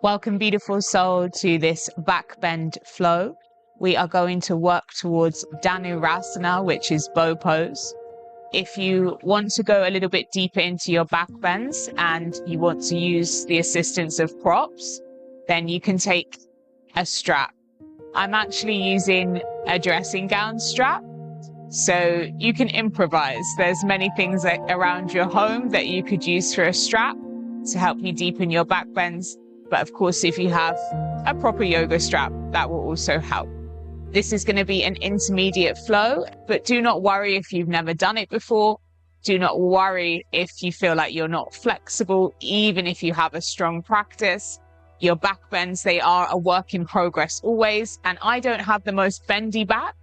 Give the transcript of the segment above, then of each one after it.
Welcome, beautiful soul, to this backbend flow. We are going to work towards Dhanurasana, which is bow pose. If you want to go a little bit deeper into your backbends and you want to use the assistance of props, then you can take a strap. I'm actually using a dressing gown strap, so you can improvise. There's many things around your home that you could use for a strap to help you deepen your backbends. But of course, if you have a proper yoga strap, that will also help. This is going to be an intermediate flow, but do not worry if you've never done it before. Do not worry if you feel like you're not flexible, even if you have a strong practice. Your backbends, they are a work in progress always. And I don't have the most bendy back,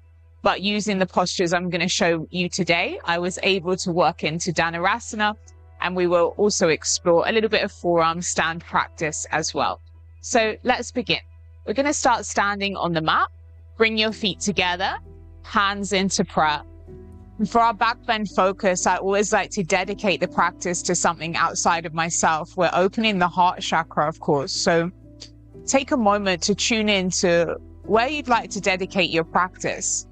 but using the postures I'm going to show you today, I was able to work into Dhanurasana. And we will also explore a little bit of forearm stand practice as well. So let's begin. We're going to start standing on the mat. Bring your feet together, hands into prayer. And for our backbend focus, I always like to dedicate the practice to something outside of myself. We're opening the heart chakra, of course. So take a moment to tune in to where you'd like to dedicate your practice.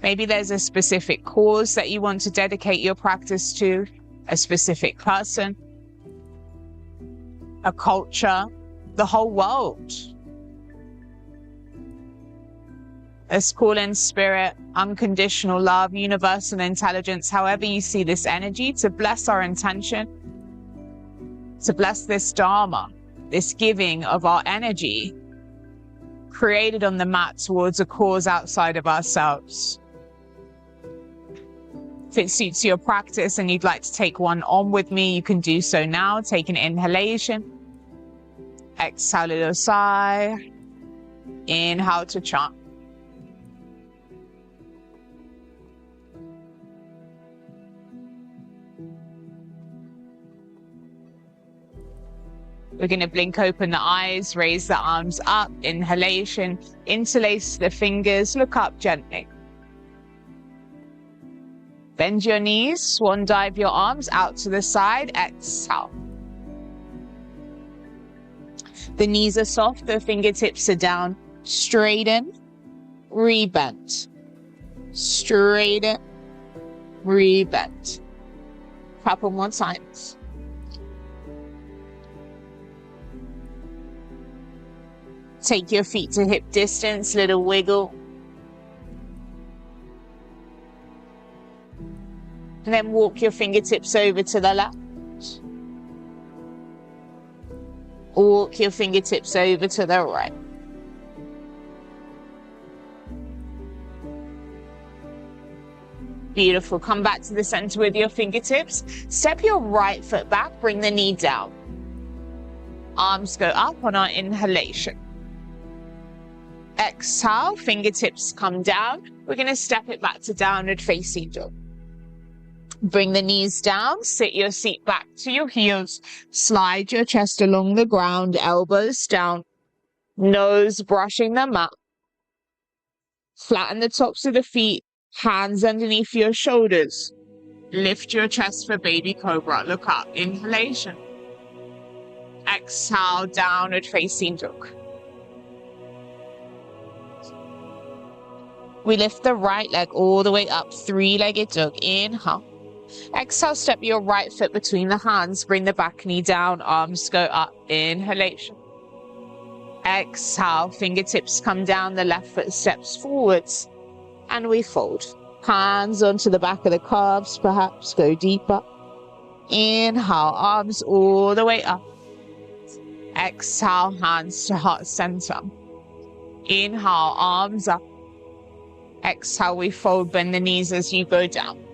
Maybe there's a specific cause that you want to dedicate your practice to, a specific person, a culture, the whole world. Let's call in spirit, unconditional love, universal intelligence, however you see this energy, to bless our intention, to bless this dharma, this giving of our energy created on the mat towards a cause outside of ourselves. If it suits your practice and you'd like to take one on with me, you can do so now. Take an inhalation. Exhale a little sigh. Inhale to chant. We're going to blink open the eyes, raise the arms up. Inhalation. Interlace the fingers. Look up gently. Bend your knees, swan dive your arms out to the side, exhale. The knees are soft, the fingertips are down. Straighten, rebend. Straighten, rebend. Couple more times. Take your feet to hip distance, little wiggle. And then walk your fingertips over to the left. Walk your fingertips over to the right. Beautiful. Come back to the center with your fingertips. Step your right foot back. Bring the knee down. Arms go up on our inhalation. Exhale. Fingertips come down. We're going to step it back to downward facing dog. Bring the knees down, sit your seat back to your heels, slide your chest along the ground, elbows down, nose brushing the mat. Flatten the tops of the feet, hands underneath your shoulders. Lift your chest for baby cobra. Look up, inhalation. Exhale, downward facing dog. We lift the right leg all the way up, three-legged dog. Inhale. Exhale, step your right foot between the hands. Bring the back knee down, arms go up. Inhalation. Exhale, fingertips come down, the left foot steps forwards. And we fold. Hands onto the back of the calves, perhaps go deeper. Inhale, arms all the way up. Exhale, hands to heart center. Inhale, arms up. Exhale, we fold, bend the knees as you go down.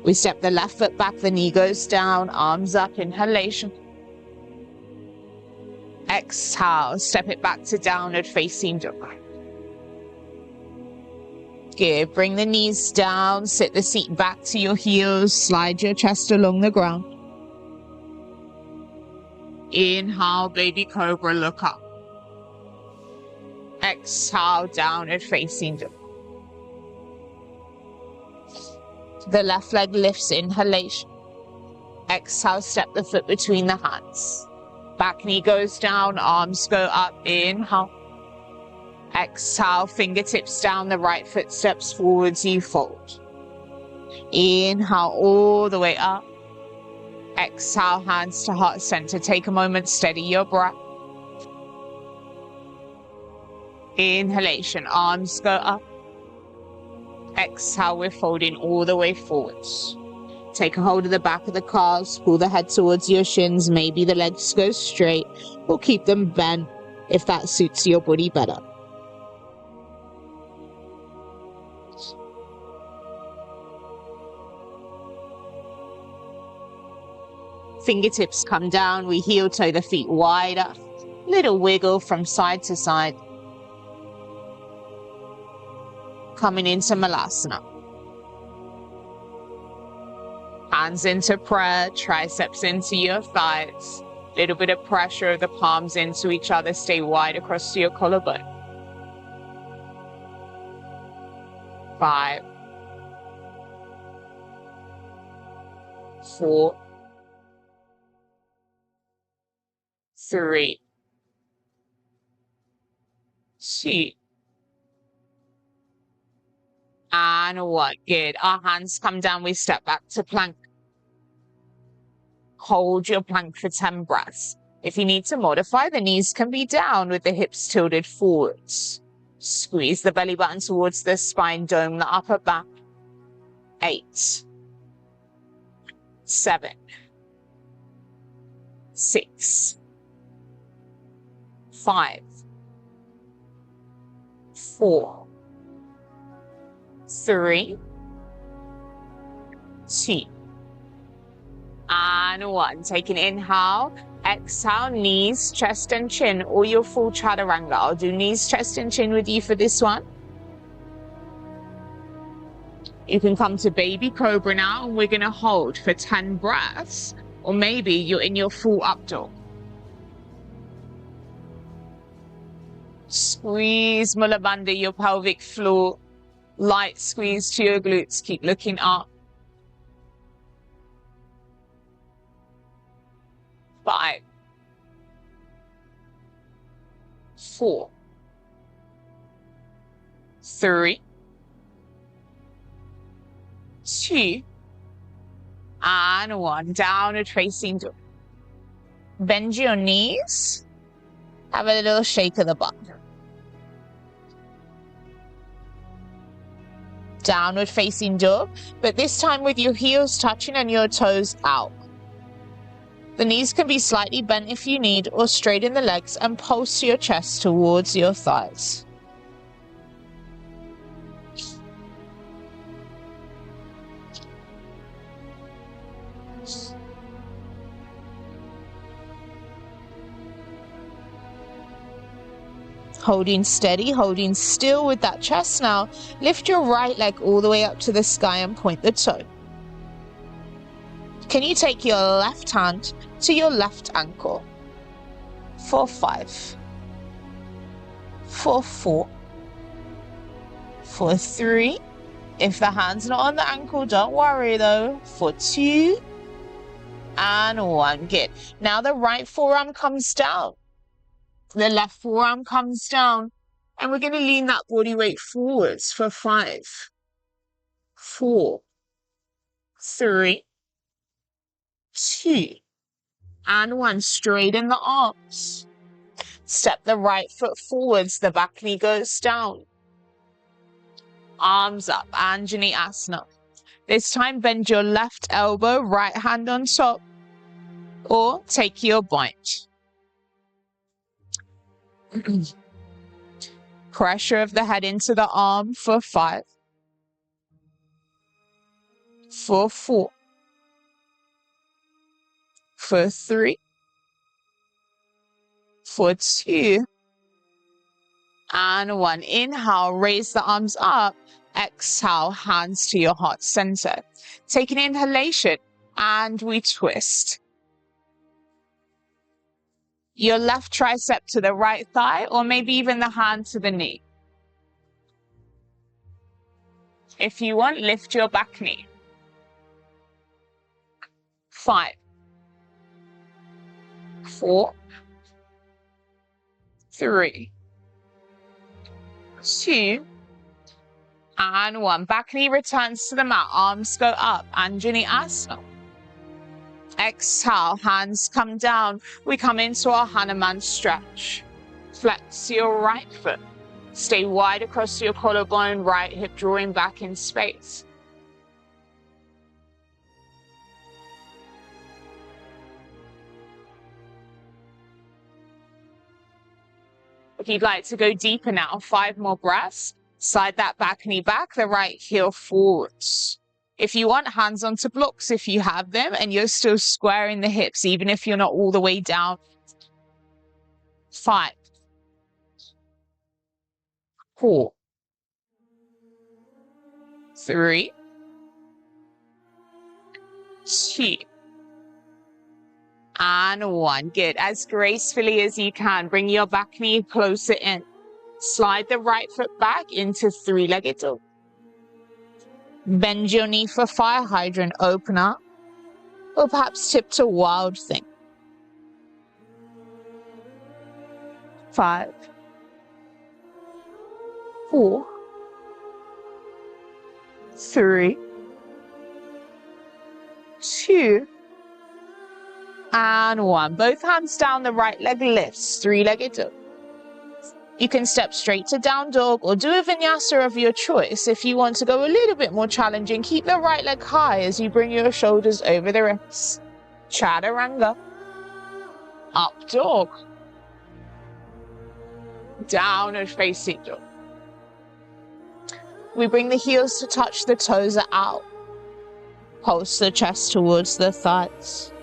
We step the left foot back, the knee goes down, arms up, inhalation. Exhale, step it back to downward facing dog. Good, bring the knees down, sit the seat back to your heels, slide your chest along the ground. Inhale, baby cobra, look up. Exhale, downward facing dog. The left leg lifts, inhalation. Exhale, step the foot between the hands. Back knee goes down, arms go up, inhale. Exhale, fingertips down, the right foot steps forwards, you fold. Inhale all the way up. Exhale, hands to heart center. Take a moment, steady your breath. Inhalation, arms go up. Exhale, we're folding all the way forwards. Take a hold of the back of the calves, pull the head towards your shins. Maybe the legs go straight, or keep them bent if that suits your body better. Fingertips come down, we heel toe the feet wider. Little wiggle from side to side. Coming into Malasana. Hands into prayer, triceps into your thighs. Little bit of pressure of the palms into each other. Stay wide across to your collarbone. 5, 4, 3, 2, and 1. Good. Our hands come down. We step back to plank. Hold your plank for 10 breaths. If you need to modify, the knees can be down with the hips tilted forwards. Squeeze the belly button towards the spine, dome the upper back. 8, 7, 6, 5, 4, 3, 2, and 1. Take an inhale, exhale, knees, chest and chin, or your full chaturanga. I'll do knees, chest and chin with you for this one. You can come to baby cobra now, and we're going to hold for 10 breaths, or maybe you're in your full up dog. Squeeze Mula Bandha, your pelvic floor. Light squeeze to your glutes. Keep looking up. 5, 4, 3, 2, and 1. Downward facing dog. Bend your knees. Have a little shake of the butt. Downward facing dog, but this time with your heels touching and your toes out. The knees can be slightly bent if you need, or straighten the legs and pulse your chest towards your thighs. Holding steady, holding still with that chest now. Lift your right leg all the way up to the sky and point the toe. Can you take your left hand to your left ankle? 4, 5, 4, 4, 4, 3. If the hand's not on the ankle, don't worry though. 4, 2, and 1. Good. Now the right forearm comes down. The left forearm comes down, and we're going to lean that body weight forwards for 5, 4, 3, 2, and 1. Straighten the arms. Step the right foot forwards, the back knee goes down. Arms up, Anjali Asana. This time bend your left elbow, right hand on top, or take your bind. Pressure of the head into the arm for 5, for 4, for 3, for 2, and 1. Inhale, raise the arms up. Exhale, hands to your heart center. Take an inhalation, and we twist. Your left tricep to the right thigh, or maybe even the hand to the knee. If you want, lift your back knee. 5, 4, 3, 2, and 1. Back knee returns to the mat. Arms go up. Anjali Asana. Exhale. Hands come down. We come into our Hanuman stretch. Flex your right foot. Stay wide across your collarbone. Right hip drawing back in space. If you'd like to go deeper now, 5 more breaths. Slide that back knee back, the right heel forwards. If you want, hands onto blocks if you have them, and you're still squaring the hips, even if you're not all the way down. 5, 4, 3, 2, and 1. Good. As gracefully as you can, bring your back knee closer in. Slide the right foot back into 3-legged dog. Bend your knee for fire hydrant, open up. Or perhaps tip to wild thing. 5, 4, 3, 2, and 1. Both hands down, the right leg lifts, 3-legged dog. You can step straight to down dog or do a vinyasa of your choice. If you want to go a little bit more challenging, keep the right leg high as you bring your shoulders over the wrists. Chaturanga. Up dog. Downward facing dog. We bring the heels to touch the toes out. Pulse the chest towards the thighs.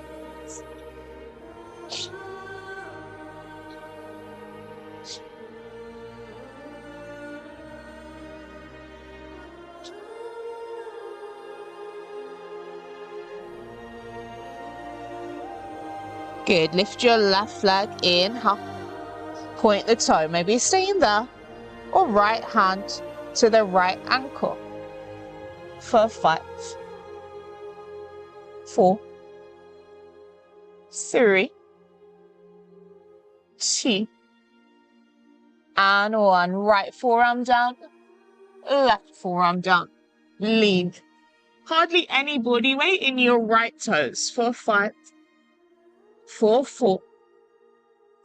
Good. Lift your left leg in. Point the toe. Maybe staying there. Or right hand to the right ankle. For 5, 4, 3, 2, and 1. Right forearm down. Left forearm down. Lean. Hardly any body weight in your right toes. For 5, 4, 4,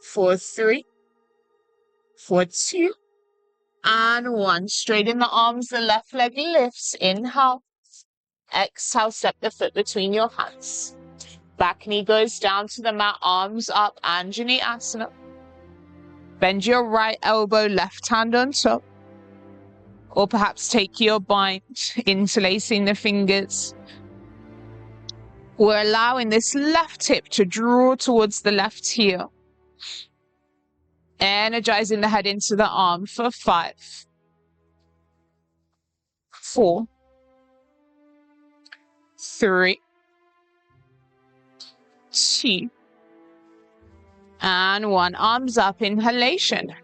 4, 3, 4, 2, and 1. Straighten the arms, the left leg lifts. Inhale. Exhale, step the foot between your hands. Back knee goes down to the mat, arms up, Anjali Asana. Bend your right elbow, left hand on top. Or perhaps take your bind, interlacing the fingers. We're allowing this left hip to draw towards the left heel. Energizing the head into the arm for 5, 4, 3, 2, and 1. Arms up, inhalation.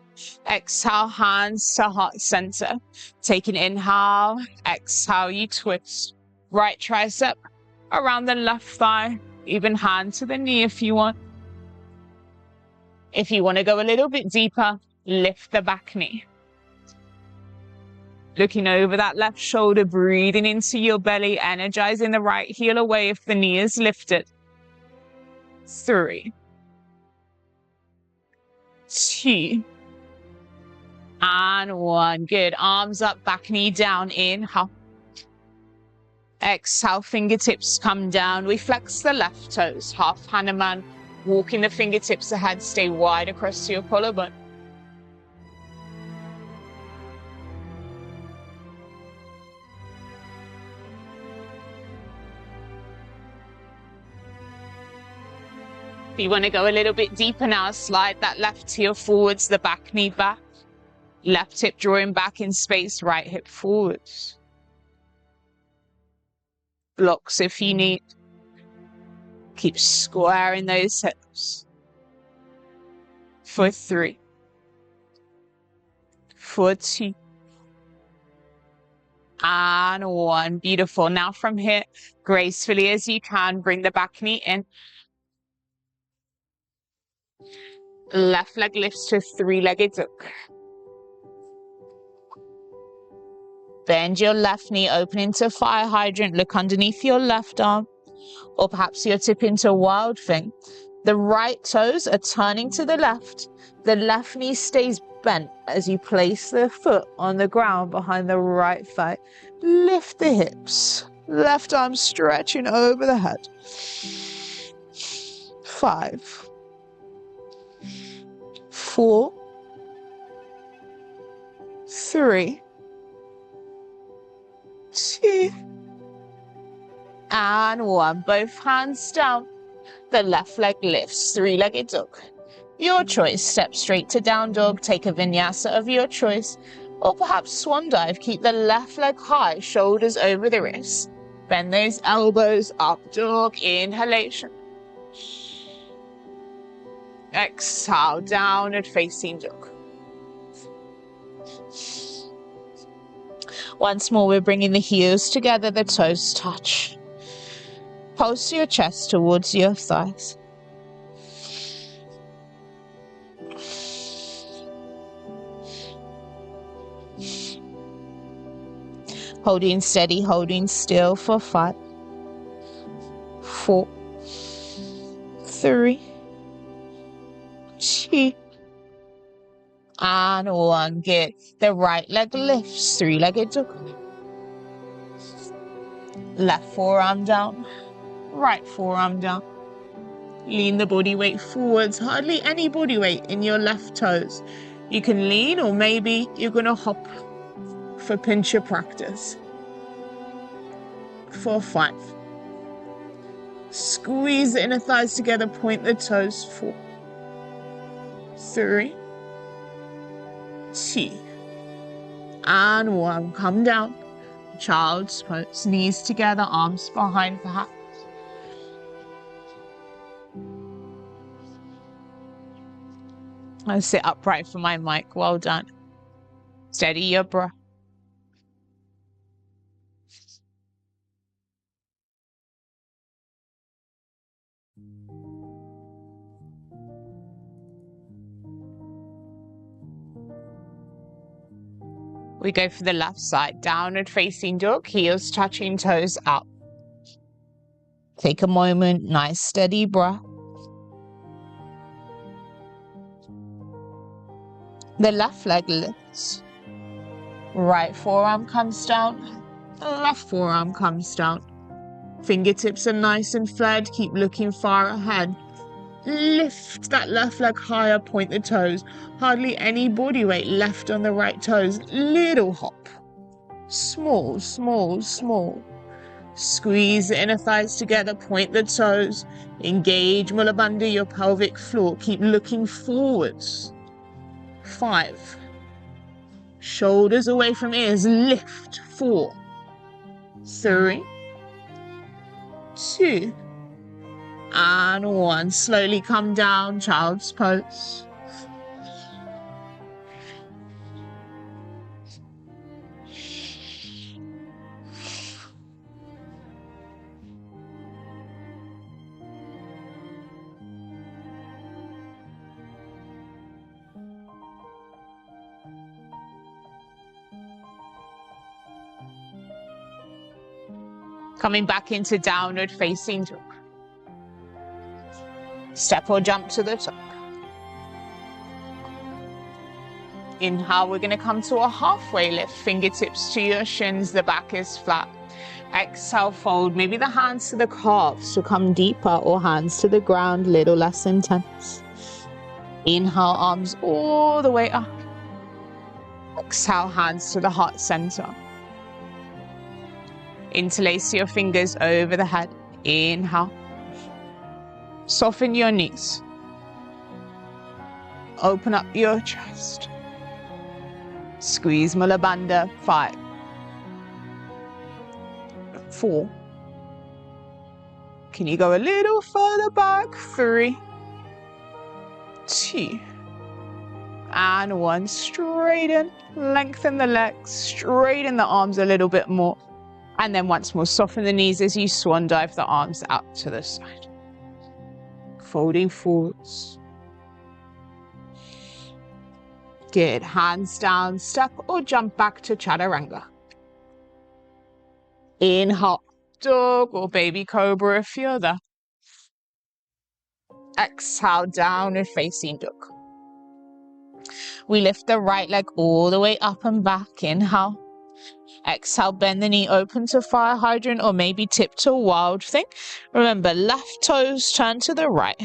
Exhale, hands to heart center. Take an inhale, exhale, you twist. Right tricep around the left thigh, even hand to the knee if you want. If you want to go a little bit deeper, lift the back knee. Looking over that left shoulder, breathing into your belly, energizing the right heel away if the knee is lifted. 3, 2, and 1. Good. Arms up, back knee down. Inhale. Exhale, fingertips come down. We flex the left toes, half Hanuman. Walking the fingertips ahead, stay wide across your collarbone. If you want to go a little bit deeper now, slide that left heel forwards, the back knee back. Left hip drawing back in space, right hip forwards. Blocks if you need. Keep squaring those hips. For 3, for 2, and 1. Beautiful. Now from here, gracefully as you can, bring the back knee in. Left leg lifts to three-legged duck. Bend your left knee, open into fire hydrant, look underneath your left arm, or perhaps you're tipping to wild thing. The right toes are turning to the left knee stays bent as you place the foot on the ground behind the right thigh. Lift the hips, left arm stretching over the head. 5, 4, 3, 2, and 1. Both hands down. The left leg lifts, three-legged dog. Your choice, step straight to down dog, take a vinyasa of your choice, or perhaps swan dive. Keep the left leg high, shoulders over the wrists. Bend those elbows, up dog, inhalation. Exhale, downward facing dog. Once more, we're bringing the heels together, the toes touch. Pulse your chest towards your thighs. Holding steady, holding still for 5, 4, 3, 2, and 1. Get the right leg lifts, three-legged dog. Left forearm down, right forearm down. Lean the body weight forwards, hardly any body weight in your left toes. You can lean, or maybe you're going to hop for pincher practice. For 5. Squeeze the inner thighs together, point the toes. 4, 3, 2, and 1. Come down. Child's pose. Knees together, arms behind perhaps. I'll sit upright for my mic. Well done. Steady your breath. We go for the left side, downward facing dog, heels touching toes out. Take a moment, nice steady breath. The left leg lifts. Right forearm comes down, left forearm comes down. Fingertips are nice and flared, keep looking far ahead. Lift that left leg higher, point the toes. Hardly any body weight left on the right toes. Little hop. Small, small, small. Squeeze the inner thighs together, point the toes. Engage Mula Bandha, your pelvic floor. Keep looking forwards. 5. Shoulders away from ears. Lift. 4, 3, 2, and 1. Slowly come down, child's pose. Coming back into downward facing dog. Step or jump to the top. Inhale, we're going to come to a halfway lift. Fingertips to your shins, the back is flat. Exhale, fold. Maybe the hands to the calves to come deeper, or hands to the ground, little less intense. Inhale, arms all the way up. Exhale, hands to the heart center. Interlace your fingers over the head. Inhale. Soften your knees. Open up your chest. Squeeze Mula Bandha. 5, 4. Can you go a little further back? 3, 2, and 1. Straighten. Lengthen the legs. Straighten the arms a little bit more. And then once more, soften the knees as you swan dive the arms out to the side. Folding forwards. Good. Hands down, step or jump back to chaturanga. Inhale, dog or baby cobra if you're there. Exhale, downward facing dog. We lift the right leg all the way up and back. Inhale. Exhale, bend the knee, open to fire hydrant or maybe tip to wild thing. Remember, left toes turn to the right.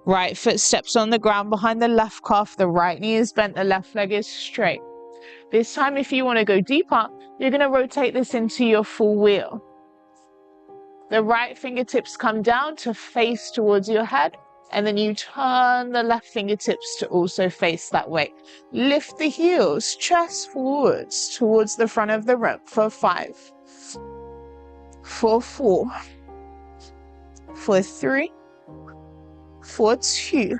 Right foot steps on the ground behind the left calf. The right knee is bent, the left leg is straight. This time, if you want to go deeper, you're going to rotate this into your full wheel. The right fingertips come down to face towards your head, and then you turn the left fingertips to also face that way. Lift the heels, chest forwards towards the front of the rope for 5, for 4, for 3, for 2,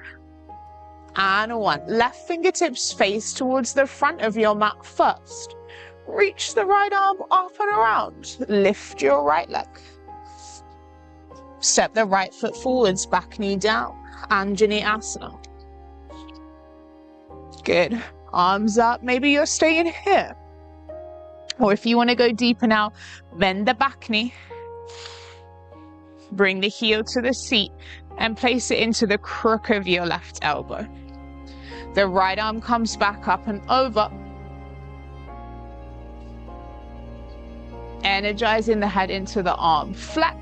and 1. Left fingertips face towards the front of your mat first. Reach the right arm up and around. Lift your right leg. Step the right foot forwards, back knee down. Anjali Asana. Good. Arms up. Maybe you're staying here. Or if you want to go deeper now, bend the back knee. Bring the heel to the seat and place it into the crook of your left elbow. The right arm comes back up and over. Energizing the head into the arm. Flex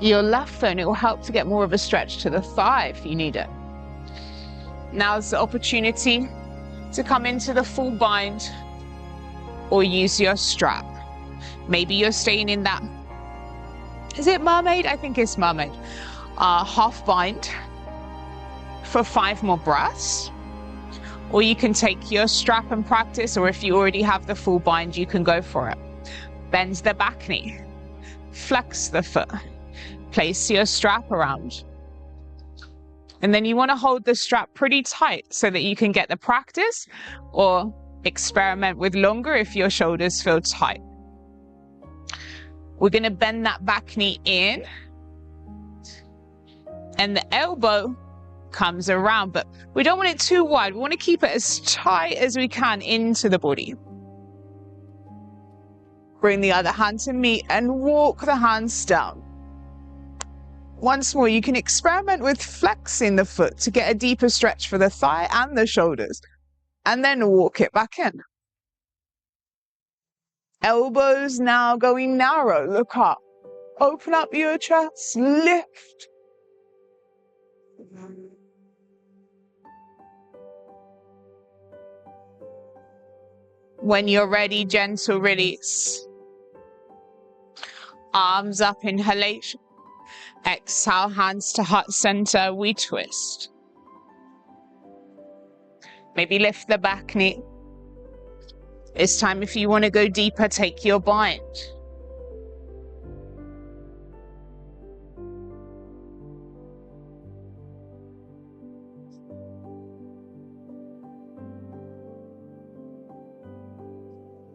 your left foot, and it will help to get more of a stretch to the thigh if you need it. Now's the opportunity to come into the full bind or use your strap. Maybe you're staying in that. Is it mermaid? I think it's mermaid. Half bind for 5 more breaths. Or you can take your strap and practice, or if you already have the full bind, you can go for it. Bend the back knee. Flex the foot. Place your strap around. And then you want to hold the strap pretty tight so that you can get the practice, or experiment with longer if your shoulders feel tight. We're going to bend that back knee in, and the elbow comes around, but we don't want it too wide. We want to keep it as tight as we can into the body. Bring the other hand to meet and walk the hands down. Once more, you can experiment with flexing the foot to get a deeper stretch for the thigh and the shoulders, and then walk it back in. Elbows now going narrow, look up. Open up your chest, lift. When you're ready, gentle release. Arms up, inhalation. Exhale, hands to heart center, we twist. Maybe lift the back knee. This time, if you want to go deeper, take your bind.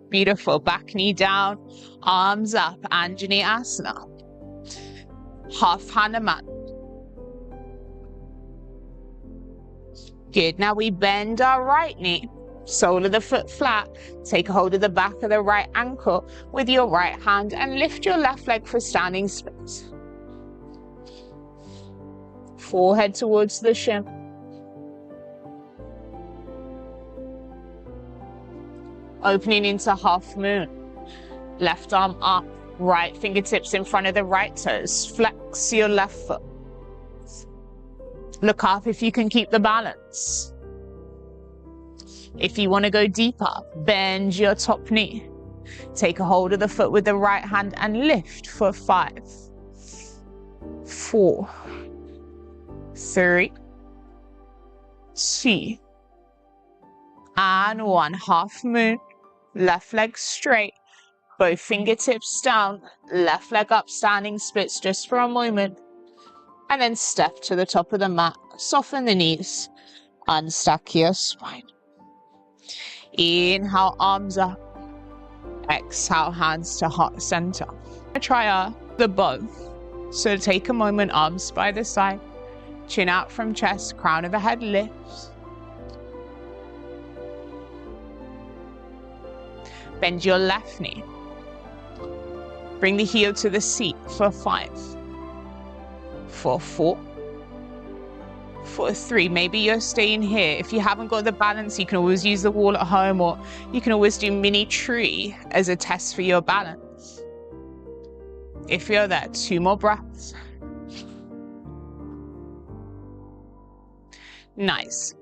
Beautiful. Back knee down, arms up, Anjali Asana. Half Hanuman. Good. Now we bend our right knee. Sole of the foot flat. Take a hold of the back of the right ankle with your right hand and lift your left leg for standing splits. Forehead towards the shin. Opening into half moon. Left arm up, right fingertips in front of the right toes. Flex your left foot. Look up if you can keep the balance. If you want to go deeper, bend your top knee. Take a hold of the foot with the right hand and lift for 5, 4, 3, 2, and 1. Half moon. Left leg straight, both fingertips down, left leg up, standing splits just for a moment, and then step to the top of the mat. Soften the knees, unstack your spine. Inhale, arms up. Exhale, hands to heart center. Try the bow. So take a moment, arms by the side, chin out from chest, crown of the head lifts. Bend your left knee. Bring the heel to the seat for 5, for 4, for 3. Maybe you're staying here. If you haven't got the balance, you can always use the wall at home, or you can always do mini tree as a test for your balance. If you're there, 2 more breaths. Nice.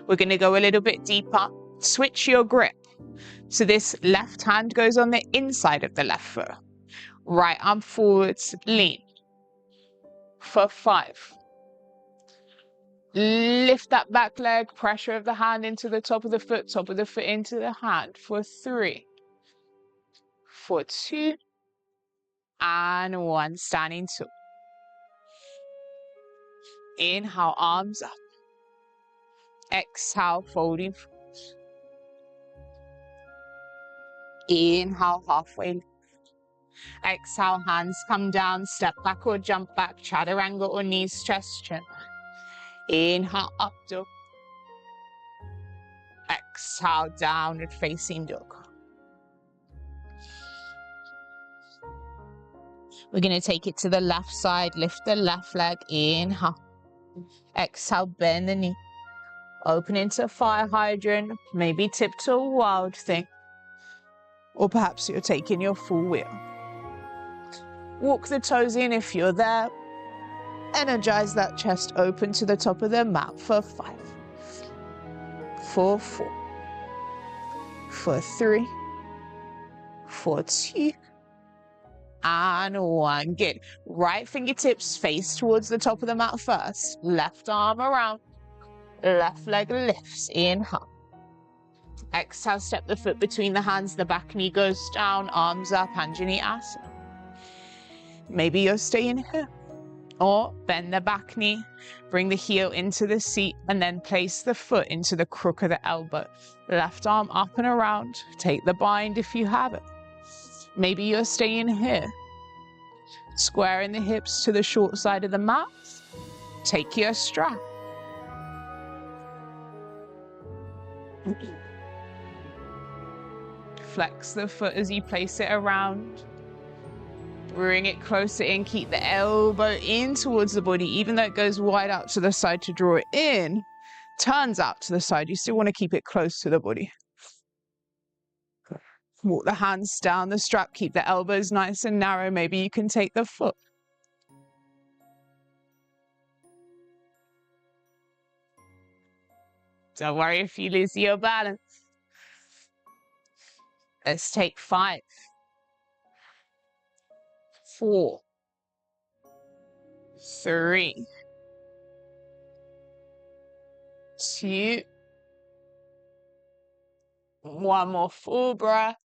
We're going to go a little bit deeper. Switch your grip. So this left hand goes on the inside of the left foot. Right arm forwards, lean. For 5. Lift that back leg, pressure of the hand into the top of the foot into the hand. For 3. For 2. And 1. Standing tall. Inhale, arms up. Exhale, folding forward. Inhale, halfway lift. Exhale, hands come down, step back or jump back, chaturanga or knees, chest, chin. Inhale, up dog. Exhale, downward facing dog. We're going to take it to the left side, lift the left leg, inhale. Exhale, bend the knee. Open into fire hydrant, maybe tip to a wild thing. Or perhaps you're taking your full wheel. Walk the toes in if you're there. Energize that chest open to the top of the mat for 5, for 4, for 3, for 2, and 1. Good. Right fingertips face towards the top of the mat first. Left arm around. Left leg lifts. Inhale. Exhale, step the foot between the hands. The back knee goes down. Arms up. Anjali Asana. Maybe you're staying here. Or bend the back knee. Bring the heel into the seat. And then place the foot into the crook of the elbow. Left arm up and around. Take the bind if you have it. Maybe you're staying here. Squaring the hips to the short side of the mat. Take your strap. Flex the foot as you place it around. Bring it closer in. Keep the elbow in towards the body. Even though it goes wide out to the side to draw it in, turns out to the side. You still want to keep it close to the body. Walk the hands down the strap. Keep the elbows nice and narrow. Maybe you can take the foot. Don't worry if you lose your balance. Let's take 5, 4, 3, 2, 1 more full breath.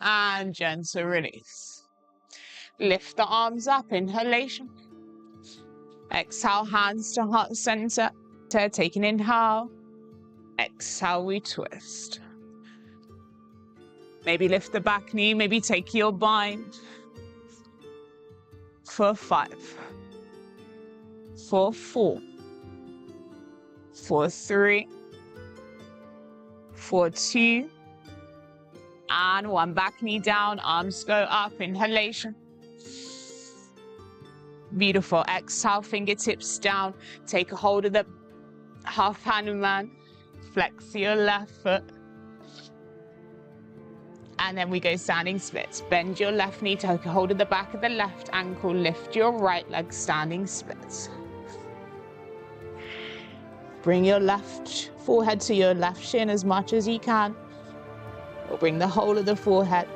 And gentle release. Lift the arms up, inhalation. Exhale, hands to heart center. Take an inhale. Exhale, we twist. Maybe lift the back knee, maybe take your bind. For 5, for 4, for 3, for 2, and 1. Back knee down, arms go up, inhalation. Beautiful. Exhale, fingertips down. Take a hold of the half Hanuman. Flex your left foot. And then we go standing splits. Bend your left knee, take a hold of the back of the left ankle. Lift your right leg, standing splits. Bring your left forehead to your left shin as much as you can. Or bring the whole of the forehead.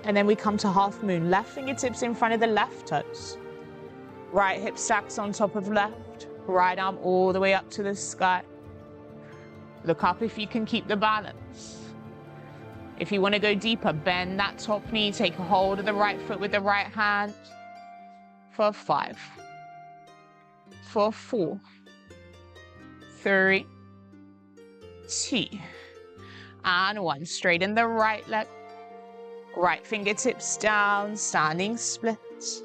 And then we come to half moon. Left fingertips in front of the left toes. Right hip stacks on top of left. Right arm all the way up to the sky. Look up if you can keep the balance. If you want to go deeper, bend that top knee. Take a hold of the right foot with the right hand. For 5, for 4, 3, 2, and 1. Straighten the right leg. Right fingertips down, standing splits.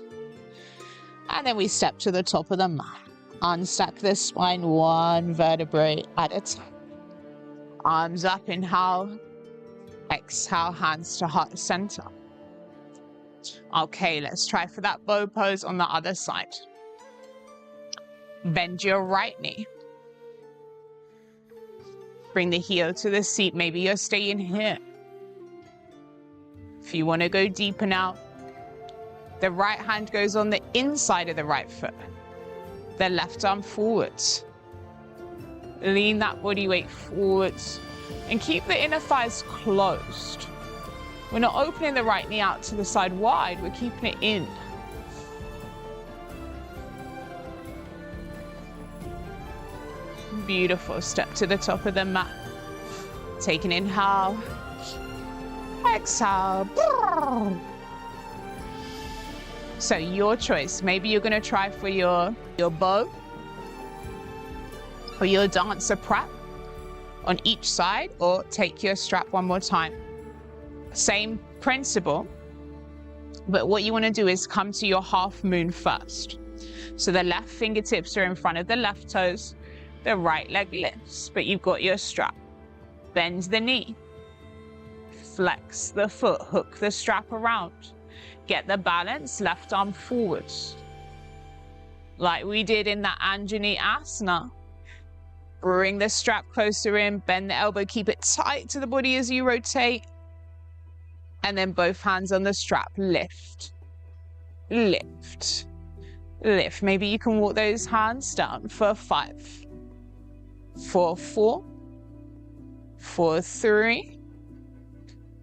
And then we step to the top of the mat. Unstack the spine 1 vertebrae at a time. Arms up, inhale. Exhale, hands to heart center. Okay, let's try for that bow pose on the other side. Bend your right knee. Bring the heel to the seat. Maybe you're staying here. If you want to go deeper now, the right hand goes on the inside of the right foot. The left arm forwards. Lean that body weight forwards and keep the inner thighs closed. We're not opening the right knee out to the side wide, we're keeping it in. Beautiful. Step to the top of the mat. Take an inhale. Exhale. So your choice. Maybe you're going to try for your bow or your dancer prep on each side, or take your strap one more time. Same principle, but what you want to do is come to your half moon first. So the left fingertips are in front of the left toes, the right leg lifts, but you've got your strap. Bend the knee, flex the foot, hook the strap around. Get the balance, left arm forwards. Like we did in that Anjani Asana. Bring the strap closer in, bend the elbow, keep it tight to the body as you rotate. And then both hands on the strap, lift, lift, lift. Maybe you can walk those hands down for 5, for 4, for 3,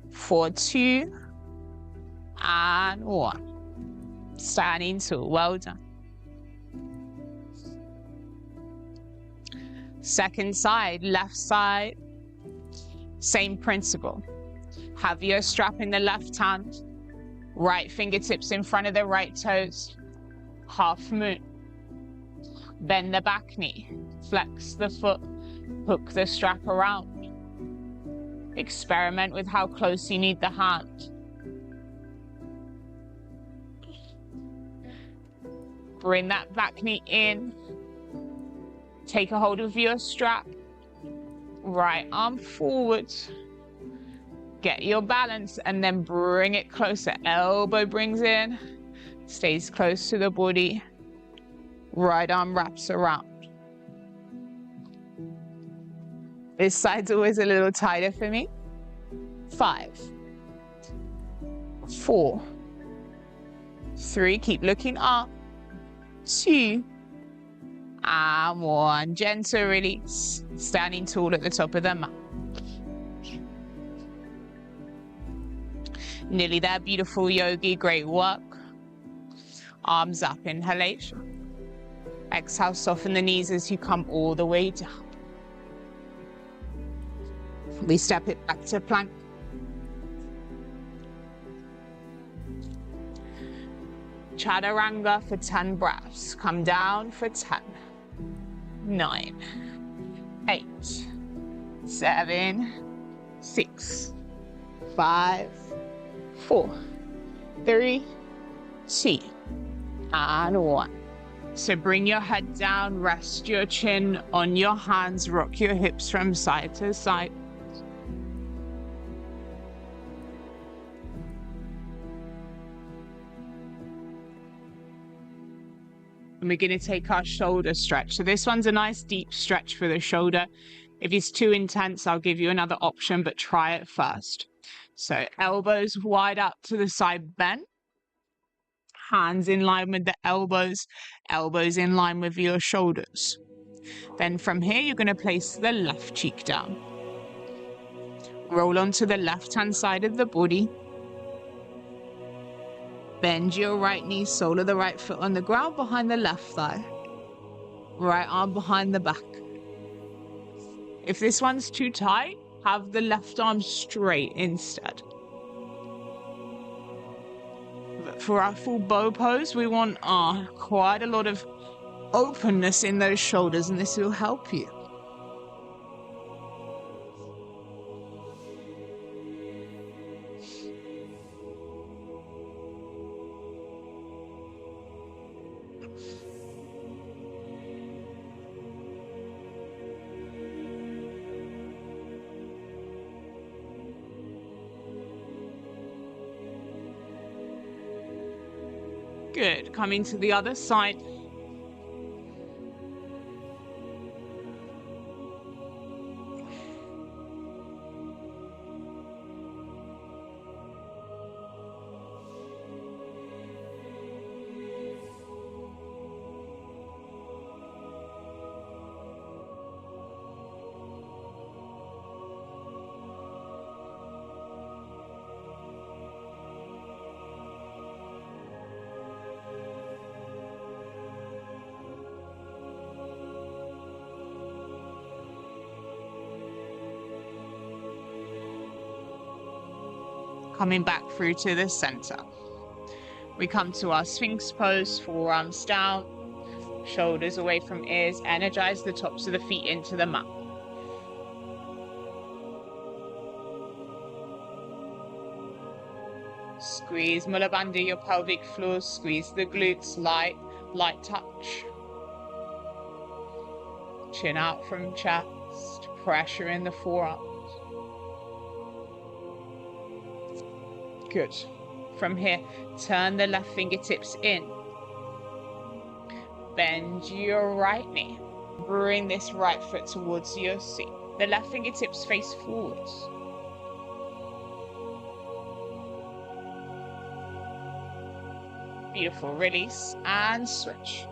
for 2, and 1. Standing tall, well done. Second side, left side, same principle. Have your strap in the left hand, right fingertips in front of the right toes, half moon. Bend the back knee, flex the foot, hook the strap around. Experiment with how close you need the hand. Bring that back knee in. Take a hold of your strap. Right arm forward. Get your balance and then bring it closer. Elbow brings in, stays close to the body. Right arm wraps around. This side's always a little tighter for me. 5, 4, 3, keep looking up. 2, and 1. Gentle release. Standing tall at the top of the mat. Nearly there, beautiful yogi, great work. Arms up, inhalation. Exhale, soften the knees as you come all the way down. We step it back to plank. Chaturanga for 10 breaths. Come down for 10. 9, 8, 7, 6, 5, 4, 3, 2, and 1. So bring your head down, rest your chin on your hands, rock your hips from side to side. And we're going to take our shoulder stretch. So this one's a nice deep stretch for the shoulder. If it's too intense, I'll give you another option, but try it first. So elbows wide up to the side bend. Hands in line with the elbows. Elbows in line with your shoulders. Then from here, you're going to place the left cheek down. Roll onto the left-hand side of the body. Bend your right knee, sole of the right foot on the ground behind the left thigh. Right arm behind the back. If this one's too tight, have the left arm straight instead. But for our full bow pose, we want quite a lot of openness in those shoulders, and this will help you. Good. Coming to the other side. Coming back through to the center. We come to our Sphinx pose, forearms down, shoulders away from ears, energize the tops of the feet into the mat. Squeeze Mula Bandha your pelvic floor, squeeze the glutes, light touch. Chin out from chest, pressure in the forearms. Good. From here, turn the left fingertips in. Bend your right knee. Bring this right foot towards your seat. The left fingertips face forwards. Beautiful. Release and switch.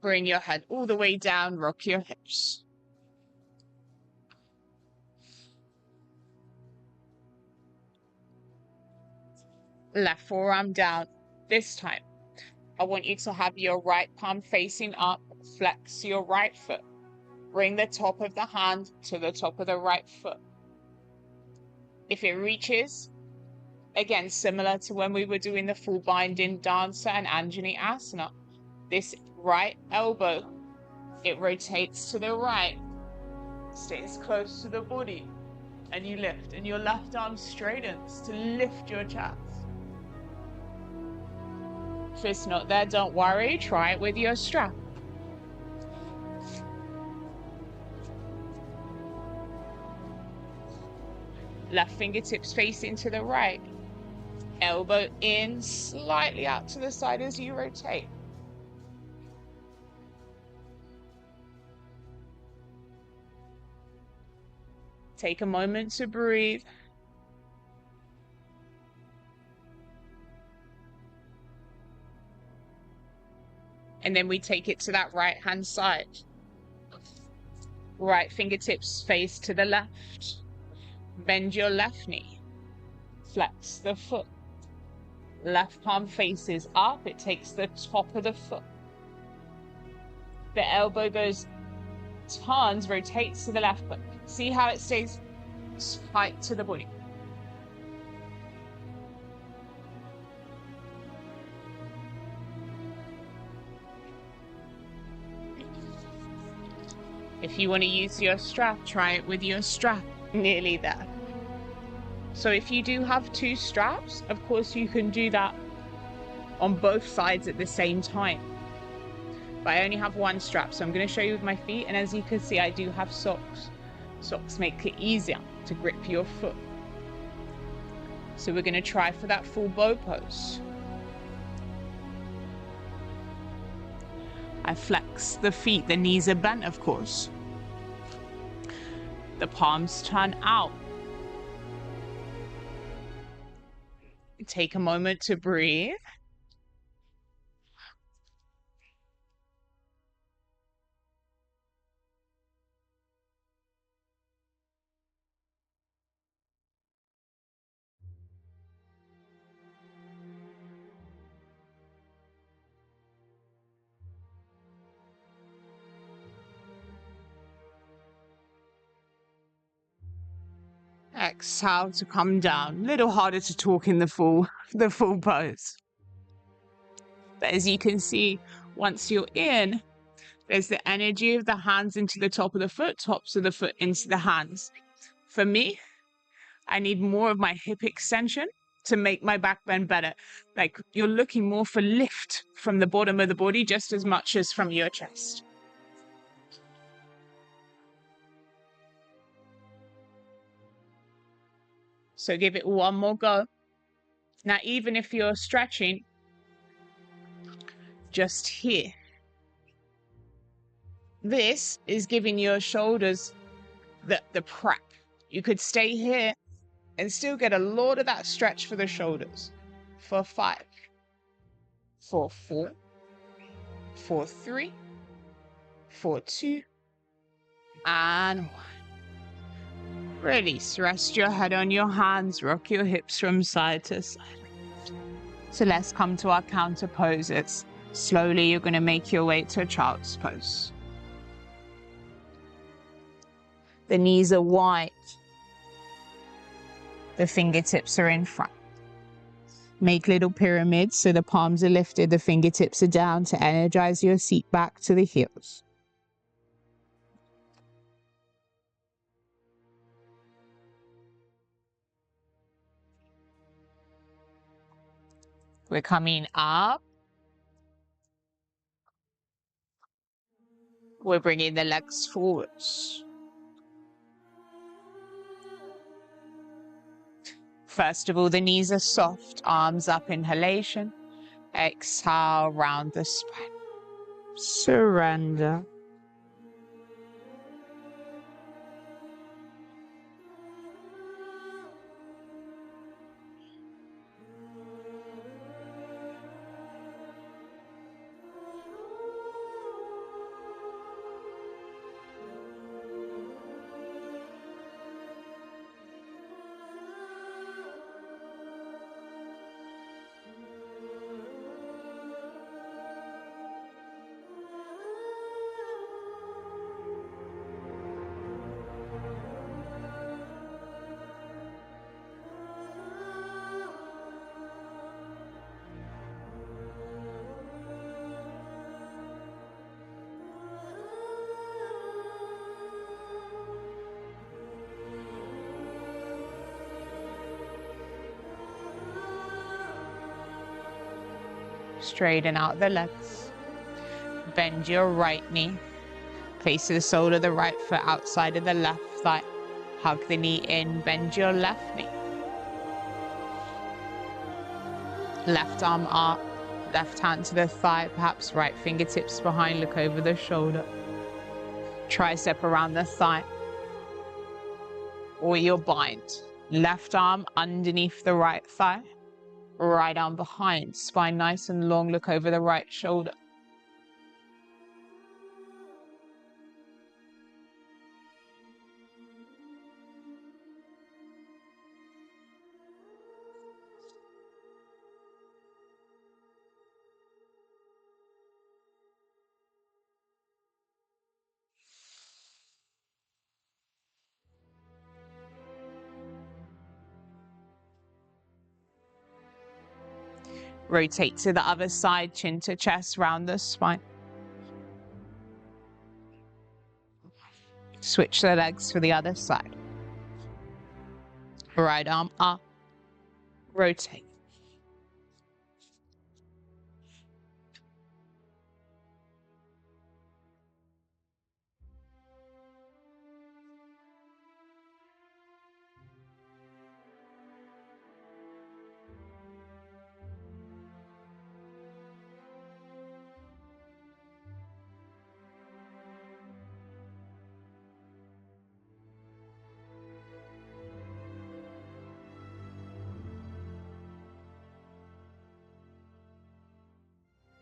Bring your head all the way down, rock your hips. Left forearm down. This time, I want you to have your right palm facing up, flex your right foot. Bring the top of the hand to the top of the right foot. If it reaches, again, similar to when we were doing the full binding dancer and Anjani Asana, this right elbow, it rotates to the right, stays close to the body, and you lift, and your left arm straightens to lift your chest. If it's not there, don't worry, try it with your strap. Left fingertips facing to the right, elbow in, slightly out to the side as you rotate. Take a moment to breathe. And then we take it to that right hand side. Right fingertips face to the left. Bend your left knee. Flex the foot. Left palm faces up. It takes the top of the foot. The elbow goes, turns, rotates to the left foot. See how it stays tight to the body. If you want to use your strap, try it with your strap. Nearly there. So if you do have two straps, of course you can do that on both sides at the same time. But I only have one strap, so I'm going to show you with my feet. And as you can see, I do have socks. Socks make it easier to grip your foot. So we're going to try for that full bow pose. I flex the feet, the knees are bent, of course. The palms turn out. Take a moment to breathe. Exhale to come down. A little harder to talk in the full pose. But as you can see, once you're in, there's the energy of the hands into the top of the foot, tops of the foot into the hands. For me, I need more of my hip extension to make my back bend better. Like, you're looking more for lift from the bottom of the body just as much as from your chest. So give it one more go. Now, even if you're stretching, just here. This is giving your shoulders the prep. You could stay here and still get a lot of that stretch for the shoulders. For 5, for 4, for 3, for 2, and 1. Release. Rest your head on your hands. Rock your hips from side to side. So let's come to our counter poses. Slowly, you're going to make your way to a child's pose. The knees are wide. The fingertips are in front. Make little pyramids so the palms are lifted, the fingertips are down to energize your seat back to the heels. We're coming up. We're bringing the legs forwards. First of all, the knees are soft, arms up, inhalation. Exhale, round the spine. Surrender. Straighten out the legs. Bend your right knee. Place the sole of the right foot outside of the left thigh. Hug the knee in. Bend your left knee. Left arm up. Left hand to the thigh. Perhaps right fingertips behind. Look over the shoulder. Tricep around the thigh. Or your bind. Left arm underneath the right thigh. Right arm behind, spine nice and long, look over the right shoulder. Rotate to the other side, chin to chest, round the spine. Switch the legs for the other side. Right arm up. Rotate.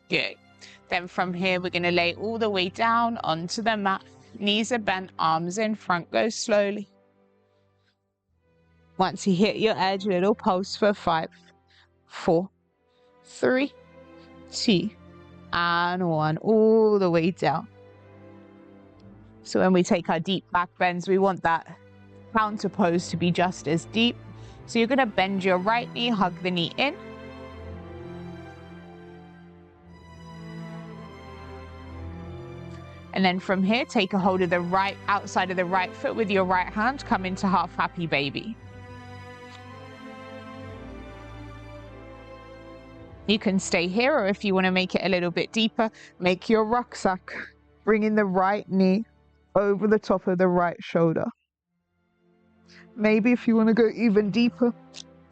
Good. Then from here, we're going to lay all the way down onto the mat. Knees are bent, arms in front. Go slowly. Once you hit your edge, little pulse for 5, 4, 3, 2, and 1. All the way down. So when we take our deep back bends, we want that counter pose to be just as deep. So you're going to bend your right knee, hug the knee in. And then from here, take a hold of the right outside of the right foot with your right hand. Come into half happy baby. You can stay here, or if you want to make it a little bit deeper, make your rucksack, bringing the right knee over the top of the right shoulder. Maybe if you want to go even deeper,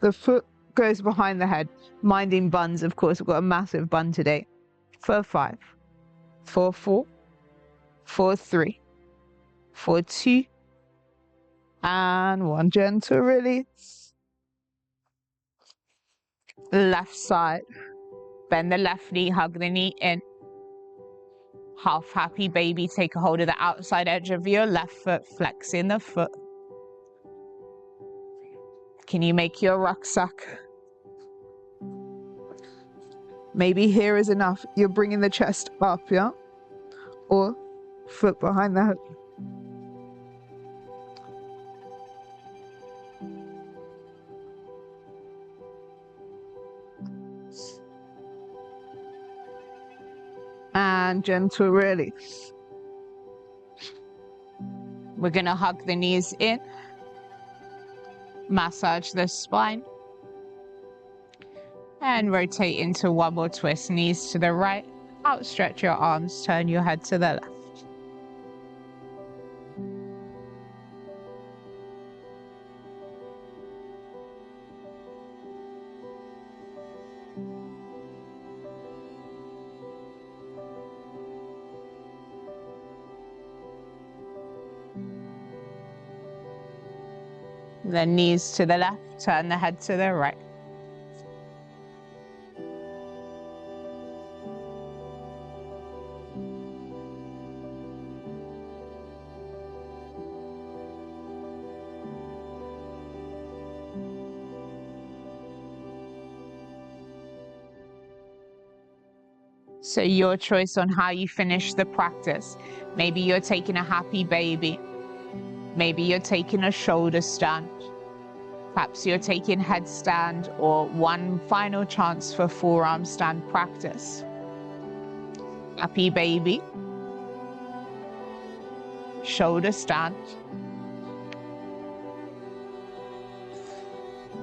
the foot goes behind the head, minding buns, of course. We've got a massive bun today. For 5, for 4, for 3, for 2, and 1. Gentle release. Left side. Bend the left knee, hug the knee in. Half happy baby, take a hold of the outside edge of your left foot, flexing the foot. Can you make your rucksack? Maybe here is enough. You're bringing the chest up, yeah? Or foot behind the head. And gentle release. We're going to hug the knees in. Massage the spine. And rotate into one more twist. Knees to the right. Outstretch your arms. Turn your head to the left. Then knees to the left, turn the head to the right. So your choice on how you finish the practice. Maybe you're taking a happy baby. Maybe you're taking a shoulder stand. Perhaps you're taking headstand, or one final chance for forearm stand practice. Happy baby. Shoulder stand.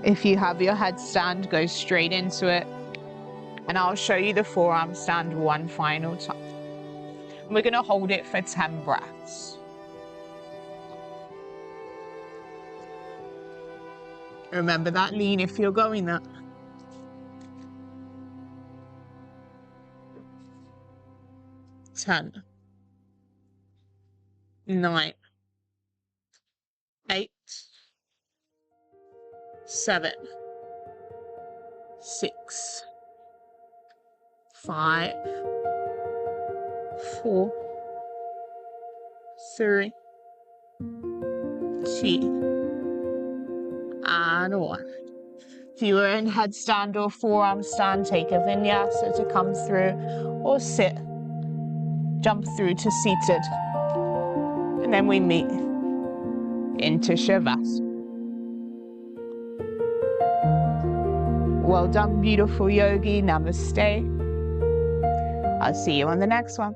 If you have your headstand, go straight into it. And I'll show you the forearm stand one final time. We're going to hold it for 10 breaths. Remember that lean if you're going there. 10, 9, 8, 7, 6, 5, 4, 3, 2, and 1. If you were in headstand or forearm stand, take a vinyasa to come through, or sit, jump through to seated, and then we meet into Shavasana. Well done, beautiful yogi. Namaste. I'll see you on the next one.